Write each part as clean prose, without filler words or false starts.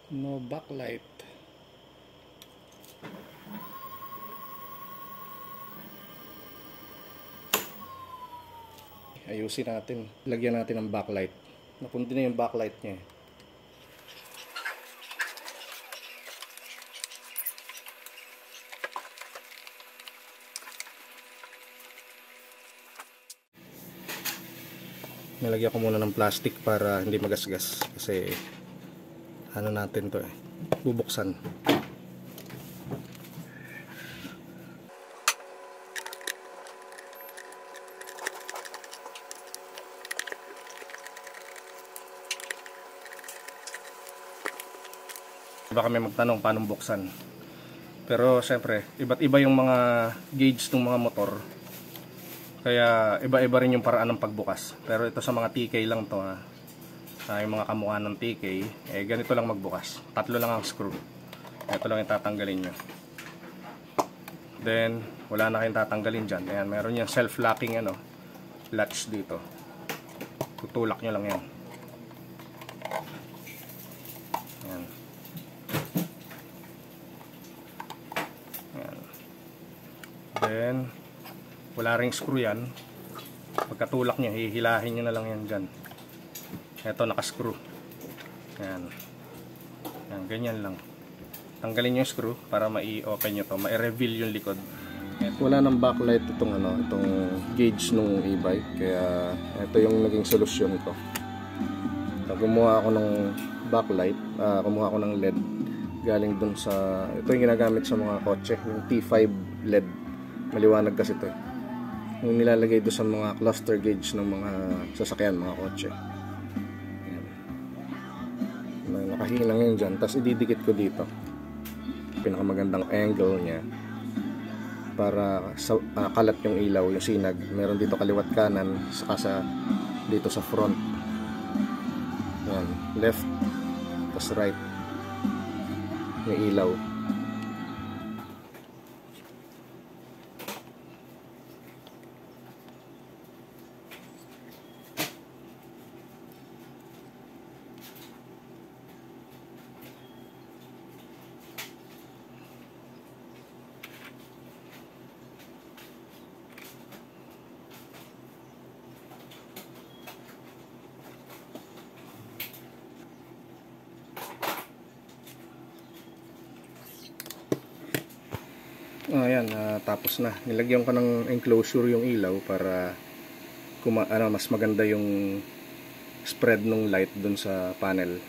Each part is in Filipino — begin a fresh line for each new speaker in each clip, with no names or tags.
No backlight. Ayusin natin. Lagyan natin ng backlight. Napunti na yung backlight niya. Nilagyan ko muna ng plastic para hindi magasgas. Kasi ano natin to bubuksan. Baka may magtanong paano buksan. Pero syempre, iba't iba yung mga gauge ng mga motor. Kaya iba-iba rin yung paraan ng pagbukas. Pero ito sa mga TK lang to yung mga kamukha ng TK, ganito lang magbukas. 3 lang ang screw. Ito lang yung tatanggalin nyo. Then, wala na kayong tatanggalin dyan. Ayan, meron yung self-locking latch dito. Tutulak nyo lang yan. Ayan. Ayan. Then, wala ring screw yan. Pagkatulak nyo, hihilahin nyo na lang yan dyan. Ito, nakascrew. Ayan. Ayan, ganyan lang. Tanggalin yung screw para mai-open nyo to, mai-reveal yung likod. Wala nang backlight itong gauge nung e-bike, kaya ito yung naging solusyon ko. Gumawa ako ng backlight, kumuha ako ng LED galing dun sa, ito yung ginagamit sa mga kotse, yung T5 LED. Maliwanag kasi ito yung nilalagay doon sa mga cluster gauge ng mga sasakyan, mga kotse. Ayan. Nakahilang yun dyan, tapos ididikit ko dito. Pinakamagandang angle niya para kalat yung ilaw, yung sinag. Meron dito kaliwat kanan, saka dito sa front. Ayan, left tapos right yung ilaw. Ayan, tapos na. Nilagyan ko ng enclosure yung ilaw para mas maganda yung spread ng light dun sa panel.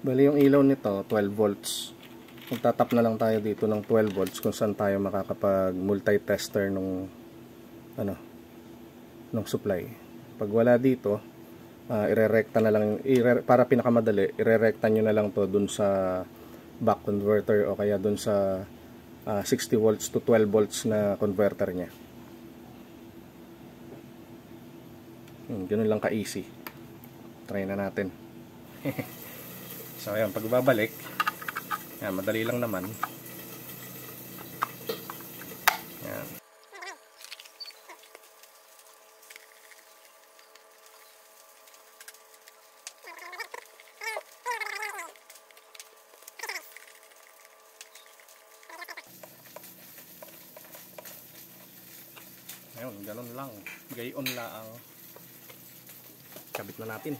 Bali yung ilaw nito 12 volts. Magtatap na lang tayo dito ng 12 volts kung saan tayo makakapag multi-tester nung supply. Pag wala dito, irerekta na lang, para pinakamadali, irerekta nyo na lang to dun sa back converter o kaya dun sa 60 volts to 12 volts na converter nya. Ganun lang ka-easy. Try na natin. So ayan, pag babalik, ayan, madali lang naman. Ayan. Ayun, ganun lang. Gayon lang. Kabit na natin.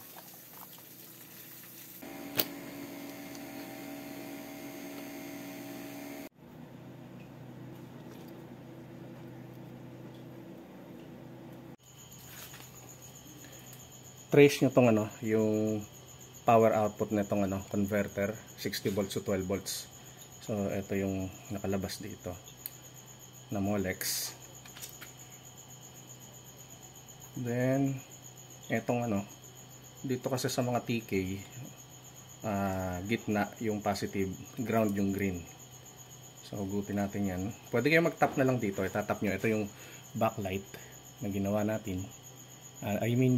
Trace nyo tong yung power output nitong converter, 60 volts to 12 volts. So ito yung nakalabas dito na Molex. Then etong dito kasi sa mga TK, gitna yung positive, ground yung green. So hugutin natin yan. Pwede kayo mag-tap na lang dito, itatap nyo. Ito yung backlight na ginawa natin.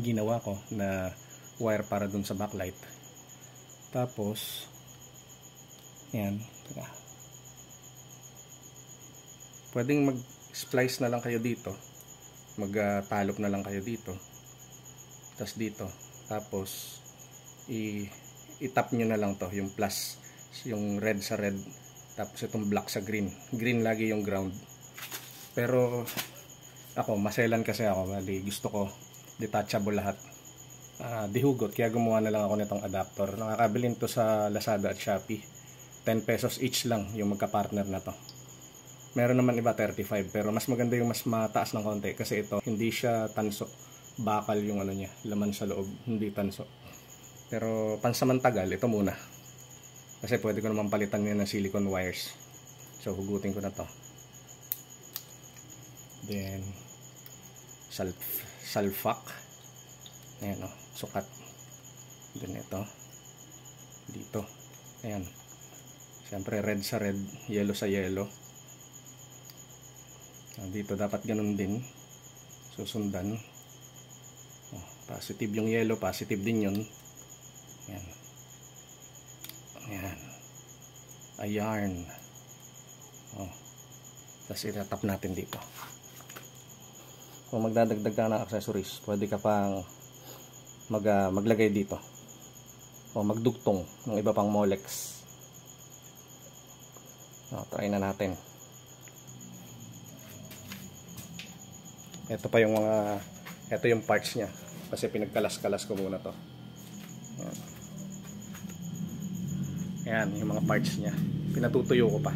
Ginawa ko na wire para dun sa backlight. Tapos yan, pwedeng mag-splice na lang kayo dito magtalop na lang kayo dito, tapos dito, tapos i-tap nyo na lang to, yung plus, yung red sa red, tapos itong black sa green. Green lagi yung ground. Pero ako, maselan kasi ako, bali gusto ko detachable lahat. Dihugot, kaya gumawa na lang ako nitong adapter. Nakakabilin to sa Lazada at Shopee. 10 pesos each lang yung magka-partner na to. Meron naman iba 35, pero mas maganda yung mas mataas ng konti kasi ito hindi siya tanso. Bakal yung ano niya, laman sa loob, hindi tanso. Pero pansamantagal, ito muna. Kasi pwede ko naman palitan yan ng silicone wires. So hugutin ko na to. Then salfac. Ayan o, sukat. Then ito dito. Ayan. Siyempre red sa red, yellow sa yellow. Dito dapat ganun din. Susundan. Positive yung yellow, positive din yun. Ayan. Ayan. Ayan. Tapos itatap natin dito. Kung magdadagdag ka ng accessories, pwede ka pang maglagay dito. O magdugtong ng iba pang Molex. Try na natin. Ito pa yung ito yung parts niya. Kasi pinagkalas-kalas ko muna to. Ayan. Ayan, yung mga parts niya. Pinatutuyo ko pa.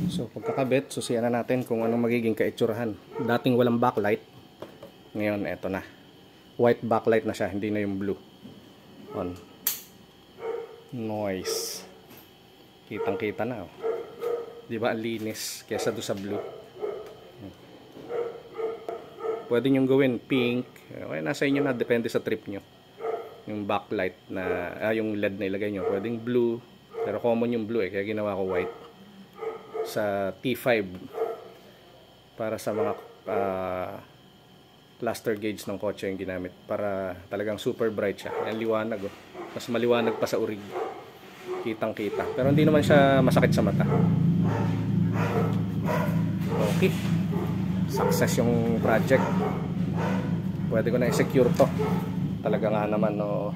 So, pagkakabit, susiyan na natin kung anong magiging kaitsurahan. Dating walang backlight. Ngayon, eto na. White backlight na siya, hindi na yung blue. On. Noise. Kitang-kita na. Di ba ang linis kaysa doon sa blue? Pwede nyo gawin pink. Okay, nasa inyo na, depende sa trip nyo. Yung backlight na, yung LED na ilagay nyo. Pwedeng blue, pero common yung blue kaya ginawa ko white. Sa T5 para sa mga cluster gauge ng kotse yung ginamit. Para talagang super bright siya. Yan liwanag. Mas maliwanag pa sa urig. Kitang-kita. Pero hindi naman siya masakit sa mata. Okay. Success yung project. Pwede ko na i-secure to. Talaga nga naman, no,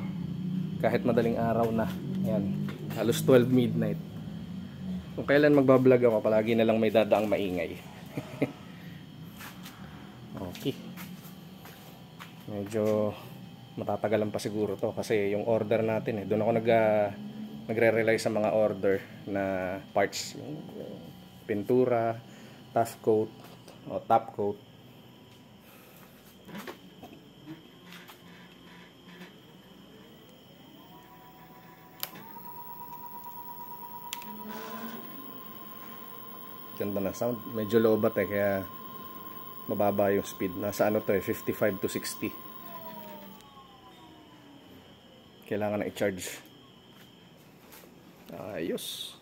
kahit madaling araw na. Ayan, halos 12 midnight. Kung kailan magbablog ako, palagi na lang may dadaang maingay. Okay. Medyo matatagalan pa siguro to kasi yung order natin doon ako nagre-rely sa mga order na parts, yung pintura, top coat o top coat. Ganda na sound, medyo low bat kaya mababa yung speed. Nasa ano to 55 to 60. Kailangan na i-charge. Ayos.